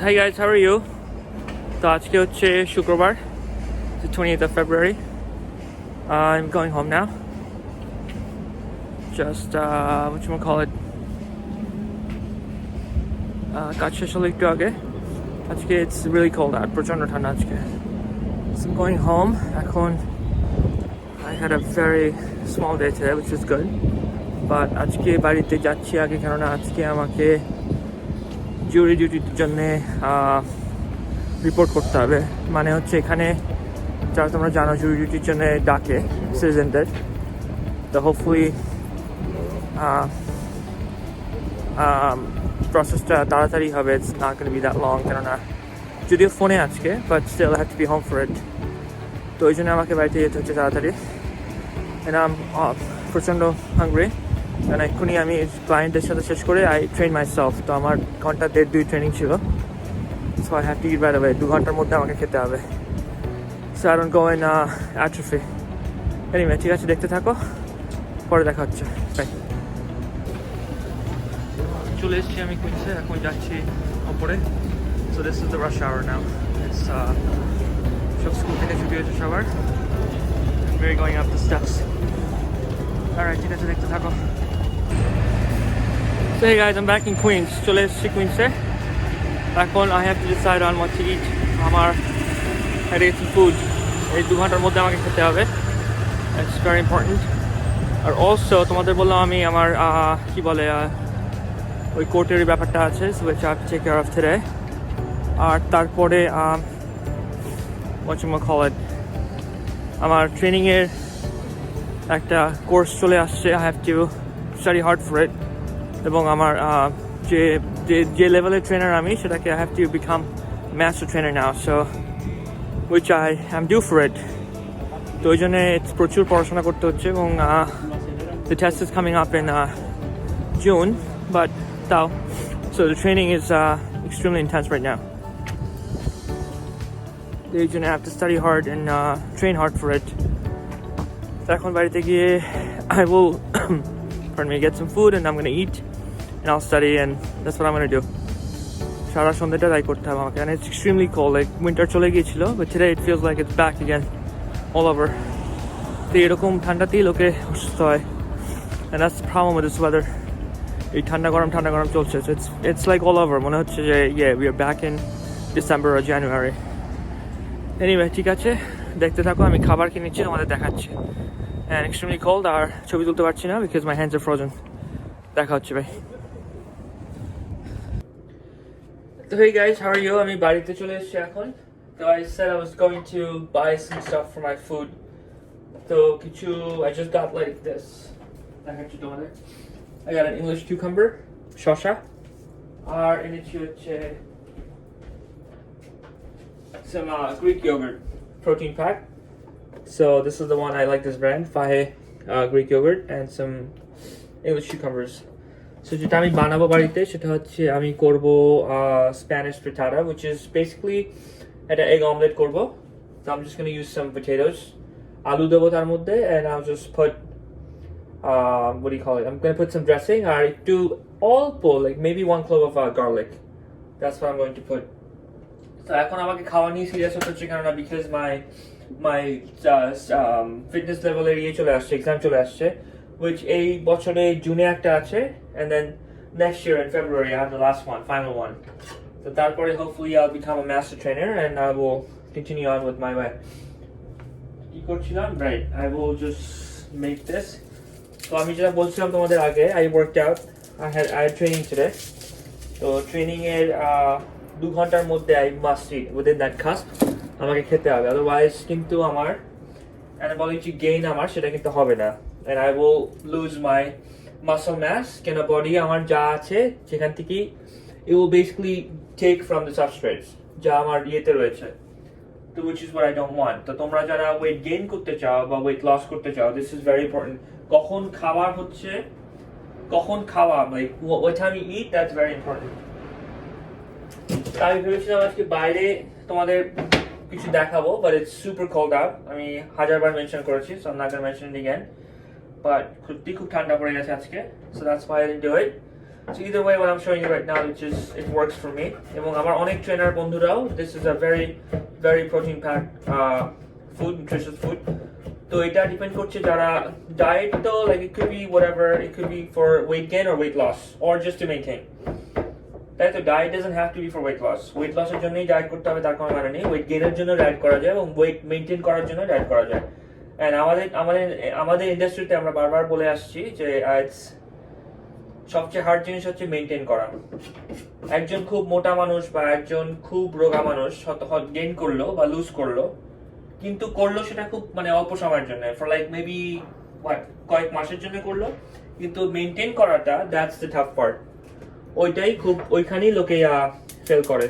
Hi guys, how are you? তো আজকে হচ্ছে শুক্রবার, the 20th of February. I'm going home now. Just whatchamacallit, কাজ শেষ হলো একটু আগে। আজকে it's really cold out, প্রচন্ড ঠান্ডা আজকে। So I'm going home. এখন I had a very small day today, which is good. But আজকে বাড়িতে যাচ্ছি আগে, কেননা আজকে আমাকে জুরি ডিউটির জন্য রিপোর্ট করতে হবে। মানে হচ্ছে এখানে যারা তোমরা জানো জুরি ডিউটির জন্য ডাকে সিটিজেনদের, তো হোপফুলি প্রসেসটা তাড়াতাড়ি হবে। It's not gonna be that long, কেননা যদিও ফোনে আজকে, but still have to be home for it. তো ওই জন্য আমাকে বাড়িতে যেতে হচ্ছে তাড়াতাড়ি। And I'm প্রচণ্ড হাংরি, কারণ এক্ষুনি আমি ক্লায়েন্টের সাথে শেষ করে আই ট্রেন মাইসেলফ। তো আমার ঘন্টা 1.5-2 ট্রেনিং ছিল, so I have two it right away. 2 ঘন্টার মধ্যে আমাকে খেতে হবে, so I don't go in atrophy. Anyway, ঠিক আছে, দেখতে থাকো, পরে দেখা হচ্ছে। বাই। চলে এসেছি আমি কুইন্সে, এখন যাচ্ছি ওপরে। So this is the rush hour now. It's সব স্কুল থেকে ছুটি হয়েছে সবার। We're going up the steps. Alright, ঠিক আছে, দেখতে থাকো। So hey guys, I'm back in Queens. চলে এসেছি কুইন্সে। এখন I have to decide on what to eat. আমার I need some food. এই 2 ঘন্টার মধ্যে আমাকে খেতে হবে। It's very important. R also তোমাদের বললাম আমি আমার কি বলে ওই কোর্টের ব্যাপারটা আছে, so which I have to take care of today. আর তারপরে whatchamacallit, আমার ট্রেনিংয়ের একটা কোর্স চলে আসছে। I have to study hard for it. এবং আমার যে লেভেলের ট্রেনার আমি, সেটাকে I have to become master trainer now, so which I am due for it. তো ওই জন্যে প্রচুর পড়াশোনা করতে হচ্ছে। এবং the test is coming up in June, but তাও so the training is extremely intense right now. এই জন্য I have to study hard and train hard for it. So এখন বাড়িতে গিয়ে I will pardon me, get some food and I'm gonna eat and I'll study, and that's what I'm gonna do. সারা সন্ধ্যাটা তাই করতে হবে আমাকে, and it's extremely cold. Like winter চলে গিয়েছিল, but today it feels like it's back again all over. তো এরকম ঠান্ডাতেই লোকে অসুস্থ হয়, and that's the problem with this weather. এই ঠান্ডা গরম চলছে, so it's like all over. মনে হচ্ছে যে yeah, we are back in December or January. Anyway, ঠিক আছে, দেখতে থাকো। আমি খাবার কিনেছি, তোমাদের দেখাচ্ছি। অ্যান্ড এক্সট্রিমলি কোল্ড, আর ছবি তুলতে পারছি না because my hands are frozen. দেখা হচ্ছে ভাই। তো hey guys, how are you? আমি বাড়িতে চলে এসেছি এখন। তো I said I was going to buy some stuff for my food. তো কিছু I just got like this. দেখাচ্ছি তোমাদের। I got an English cucumber, শসা, আর এনেছি হচ্ছে some Greek yogurt protein pack. So this is the one, I like this brand, Fahe Greek yogurt, and some English cucumbers. So যেটা আমি বানাবো বাড়িতে, সেটা হচ্ছে আমি করব Spanish frittata, which is basically একটা egg omelette করব. So I'm just going to use some potatoes, আলু দেবো তার মধ্যে, and I'll just put what do you call it, I'm going to put some dressing, আর একটু অল্প, like maybe 1 clove of garlic. That's what I'm going to put. তো এখন আমাকে খাওয়া নিয়ে সিরিয়াস হতে হচ্ছে, কেননা বিকজ মাই ফিটনেস লেভেলের চলে আসছে, এক্সাম চলে আসছে, which এই বছরে জুনে একটা আছে, and then next year in February I have the last one, final one. তো তারপরে hopefully I'll become a master trainer and I will continue on with my way. কি করছিলাম? Right, I will just make this. তো আমি যেটা বলছিলাম তোমাদের আগে, I worked out, I had training today. তো ট্রেনিং এর 2 ঘন্টার মধ্যে I must eat within that cusp, আমাকে খেতে হবে, otherwise কিন্তু আমার anabolic gain আমার সেটা কিন্তু হবে না, and I will lose my muscle mass. কেন বডি আমার যা আছে সেখান থেকে it will basically take from the substrates যা আমার ইয়েতে রয়েছে, তো which is what I don't want. তো তোমরা যারা weight gain করতে চাও বা weight loss করতে চাও, this is very important. কখন খাওয়া, like what time you eat, that's very important. আমি ভেবেছিলাম আজকে বাইরে তোমাদের কিছু দেখাবো, but it's super cold out. আমি হাজারবার মেনশন করেছি, so I'm not gonna mention it again. But খুব ঠান্ডা পড়ে গেছে আজকে, so that's why I didn't do it. So either way, what I'm showing you right now, it works for me. এবং আমার অনেক ট্রেনার বন্ধুরাও, this is a very very protein packed food, nutritious food. তো এটা depend করছে যারা diet, তো like it could be whatever, it could be for weight gain or weight loss or just to maintain. তাই তো diet doesn't have to be for weight loss. Weight লসের জন্যই diet করতে হবে তার কোনো মানে নেই। ওয়েট গেইনের জন্য ডায়েট করা যায় এবং ওয়েট মেইনটেইন করার জন্য ডায়েট করা যায়। এন্ড আমাদের ইন্ডাস্ট্রিতে আমরা বারবার বলে আসছি যে সবচেয়ে হার্ড জিনিস হচ্ছে মেইনটেইন করা। একজন খুব মোটা মানুষ বা একজন খুব রোগা মানুষ গেইন করলো বা লুজ করলো, কিন্তু করলো সেটা খুব মানে অল্প সময়ের জন্য, ফর লাইক মেবি কয়েক মাসের জন্য করলো, কিন্তু মেইনটেইন করাটা দ্যাটস দ্য টাফ পার্ট। ওইখানেই লোকে ফেল করে।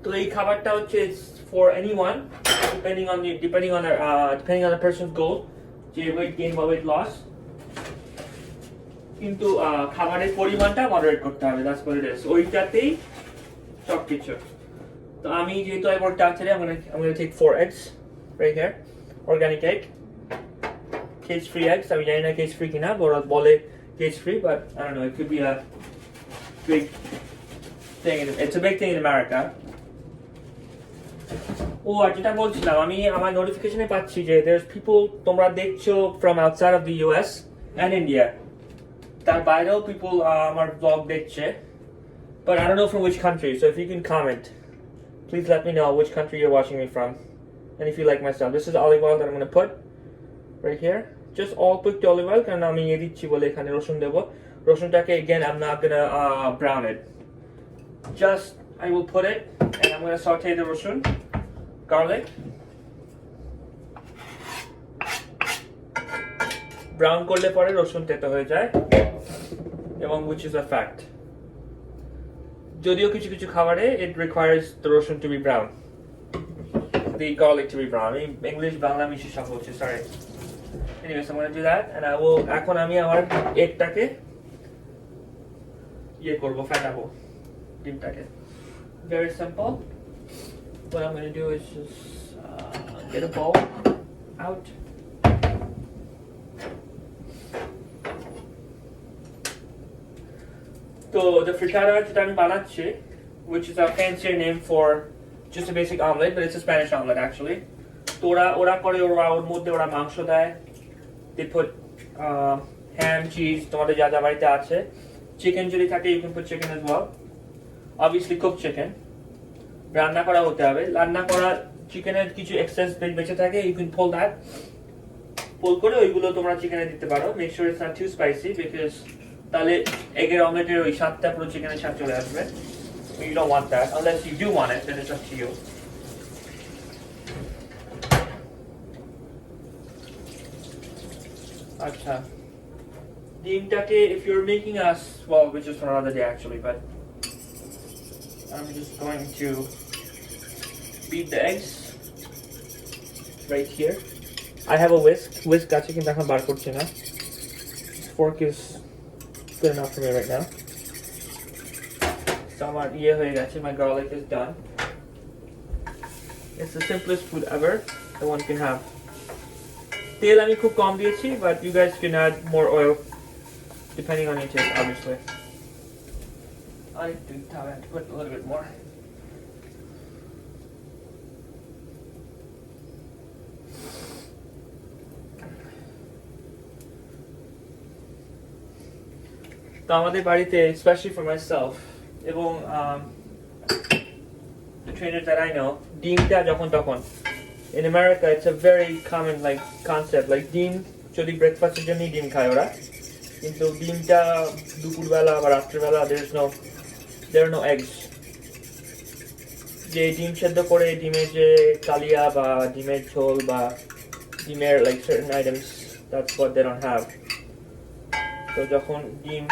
তো এই খাবারটা হচ্ছে for anyone, depending on the person's goal, যে ওয়েট গেইন বা ওয়েট লস। কিন্তু খাবারের পরিমাণটা মডারেট করতে হবে, দ্যাটস হোয়াট ইট ইজ। ওইটাতেই সবকিছু। তো আমি যেহেতু I worked out today, I'm gonna take 4 eggs right here, organic egg, cage-free eggs. আমি জানি না cage-free কিনা, ওরা বলে cage-free, but I don't know, it could be a big thing. It's a big thing in America. আর যেটা বলছিলাম, আমি আমার নোটিফিকেশনে পাচ্ছি যে there's people তোমরা দেখছো from outside of the US and India. তার বাইরেও people আমার vlog দেখছে, but I don't know from which country. So if you can comment, please let me know which country you're watching me from, and if you like my stuff. This is olive oil that I'm going to put right here. Just all cooked olive oil, কারণ আমি এ দিচ্ছি বলে এখানে রসুন দেব। রসুনটাকে again I'm not going to brown it. Just I will put it and I'm going to saute the রসুন, garlic. Brown করলে পরে রসুন তেতো হয়ে যায়, এবং which is a fact. যদিও কিছু কিছু খাবারে it requires the রসুন to be brown, the garlic to be brown. English Bangla মিশে সব হচ্ছে, sorry. Anyways, I'm going to do that, and I will এখন আমি আমার এগটাকে করব, ফাটাবো ডিমটাকে। Very simple. What I'm going to do is just get a bowl out. So the frittata যেটা আমি বানাচ্ছি, which is a fancier name for just a basic omelette, but it's a Spanish omelette actually. তো ওরা করে ওর মধ্যে ওরা মাংস দেয়, they put ham, cheese, তোমাদের যা যা বাড়িতে আছে। চিকেন যদি থাকে you can put chicken as well, obviously cooked chicken. রান্না করা হতে হবে। রান্না করা চিকেনের কিছু এক্সেস বেঁচে থাকে, you can pull করে ওইগুলো তোমরা চিকেনে দিতে পারো। make sure it's not too spicy, because তাহলে এগের অমলেটের ওই স্বাদটা পুরো চিকেনের স্বাদ চলে আসবে। You don't want that. Unless you do want it, then it's up to you. আচ্ছা, ডিমটাকে if you're making us, well, which is for another day actually, but I'm just going to beat the eggs right here. I have a whisk আছে কিন্তু এখন বার করছি না। Fork is good enough for me right now. So আমার হয়ে গেছে, my garlic is done. It's the simplest food ever that one can have. তেল আমি খুব কম দিয়েছি, but you guys can add more oil depending on your taste, obviously. I have to put a little bit more. তো আমাদের বাড়িতে, especially for myself, এবং the trainers that I know, ডিমটা যখন তখন, in America it's a very common like concept, like ডিম যদি ব্রেকফাস্টের জন্য ডিম খায় ওরা, কিন্তু ডিমটা দুপুরবেলা বা রাত্রিবেলা there are no eggs. যে ডিম সেদ্ধ করে ডিমের যে কালিয়া বা ডিমের ঝোল বা ডিমের like certain items, that's what they don't have. তো যখন ডিম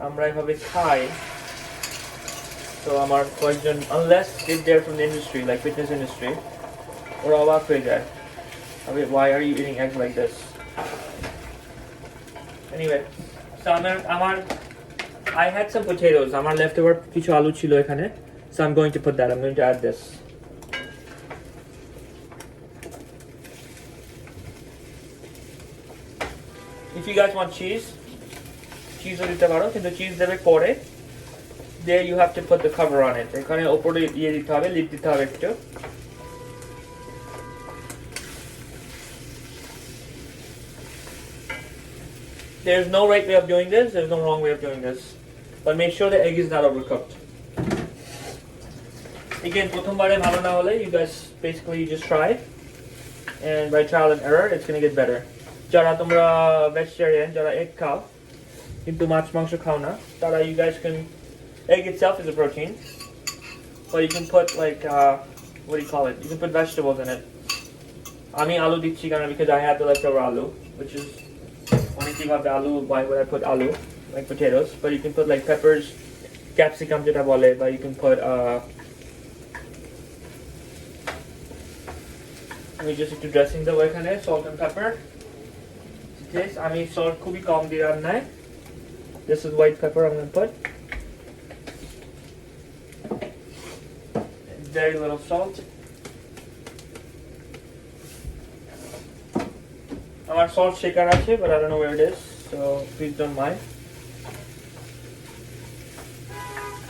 আমরা এভাবে খাই, তো আমার কয়েকজন, unless if they're from the industry, like fitness industry, ওরা অবাক হয়ে যায়, why are you eating eggs like this? Anyway, so I had some potatoes, আমার leftover কিছু আলু ছিল এখানে, so I'm going to put that, I'm going to add this. If you guys want cheese, চিজও দিতে পারো, কিন্তু চিজ দেবে পরে। There you have to put the cover on it. এখানে উপরে দিয়ে দিতে হবে, লিড দিতে হবে একটু। There's no right way of doing this, there's no wrong way of doing this. But make sure the egg is not overcooked. Again, প্রথমবারে ভালো না হলে, you guys basically just try. And by trial and error, it's going to get better. যারা তোমরা vegetarian, যারা egg খাও, কিন্তু মাছ মাংস খাও না, তারা you guys can, egg itself is a protein. But you can put like, what do you call it? You can put vegetables in it. আমি আলু দিচ্ছি কারণ because I have the leftover আলু, which is, অনেকেই ভাবে আলু, why would I put আলু? Like potatoes. But you can put like peppers, capsicum যেটা বলে, বা you can put, আমি just একটু dressing দেবো এখানে, salt and pepper. Taste, আমি salt খুবই কম দিয়ে রান্নায়. This is white pepper I'm going to put. Very little salt. আমার salt shaker আছে, but I don't know where it is, so please don't mind.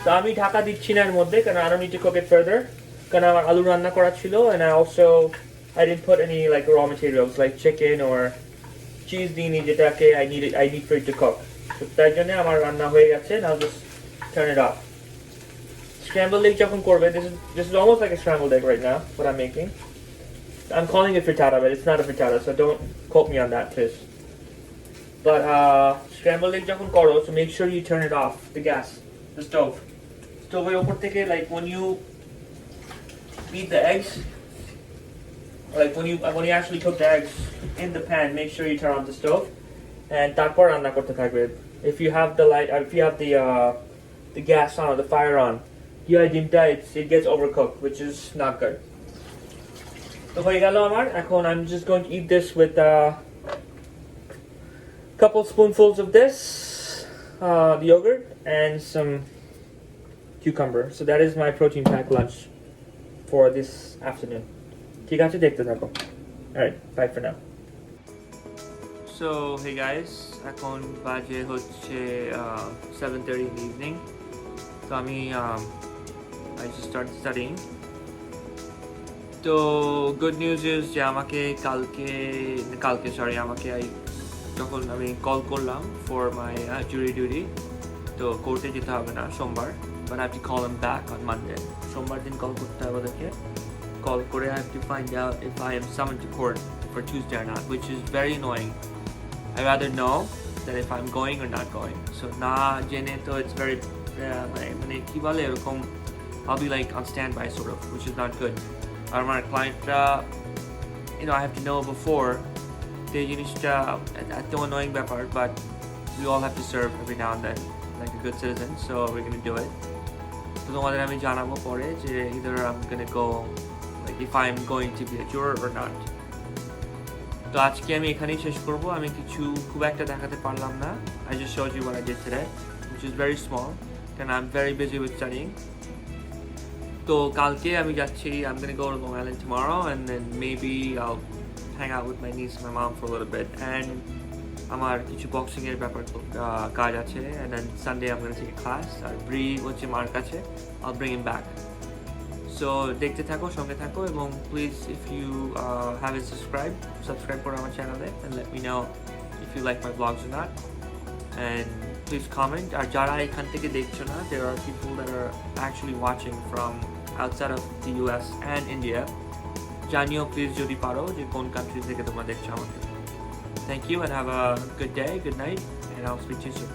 So আমি ঢাকা দিচ্ছি না এর মধ্যে, কারণ I don't need to cook it further. কারণ আমার আলু রান্না করা ছিল, and I didn't put any like raw materials like chicken or cheese দিইনি যেটাকে I need for it to cook. So তাই জন্য আমার রান্না হয়ে গেছে. Now just turn it off. Scrambled egg যখন করবে, this is almost like a scrambled egg right now, what I'm making. I'm calling it frittata, but it's not a frittata, so don't quote me on that, please. But scrambled egg যখন করো, so make sure you turn it off, the gas, the stove. Stove উপর থেকে, like when you beat the eggs, like when you actually cook the eggs in the pan, make sure you turn on the stove, and তারপর রান্না করতে থাকবে. If you have the light, if you have the gas on, the fire on, it gets overcooked, which is not good. তো হয়ে গেল আমার, এখন I'm just going to eat this with a couple spoonfuls of this, the yogurt, and some cucumber. So that is my protein pack lunch for this afternoon. ঠিক আছে, দেখতে থাকো. Alright, bye for now. So, hey guys, এখন বাজে হচ্ছে 7:30 in the evening. So I just started studying. তো good news is যে আমাকে যখন আমি কল করলাম for my jury duty, তো কোর্টে যেতে হবে না সোমবার, but I have to call him back on Monday. সোমবার দিন কল করতে হবে ওদেরকে, কল করে I have to find out if I am summoned to court for Tuesday or not, which is very annoying. I rather know that if I'm going or not going. So না জেনে তো it's very মানে কি বলে এরকম, I'll be like on standby sort of, which is not good. আর আমার ক্লায়েন্টরা, I have to know before. এই জিনিসটা এত annoying ব্যাপার, but we all have to serve every now and then like a good citizen, so we're going to do it. তো তোমাদের আমি জানাবো পরে যে either I'm going to go, like if I'm going to be a juror or not. তো আজকে আমি এখানেই শেষ করব, আমি কিছু খুব একটা দেখাতে পারলাম না. I just showed you what I did today, which is very small, and I'm very busy with studying. তো কালকে আমি যাচ্ছি, I'm going to go to Long Island tomorrow, and then maybe I'll hang out with my niece and my mom for a little bit, and আমার কিছু boxing এর ব্যাপার কাজ আছে, and then Sunday I'm going to take a class. আর ব্রি হচ্ছে মার কাছে, I'll bring him back. So দেখতে থাকো, সঙ্গে থাকো, এবং please if you haven't subscribe করো আমার চ্যানেলে, and let me know if you like my vlogs or not, and please comment. আর যারা এখান থেকে দেখছো না, there are people that are actually watching from outside of the US and India. জানিও please যদি পারো যে কোন কান্ট্রি থেকে তোমরা দেখছো আমাকে. Thank you and have a good day, good night, and I'll speak to you soon.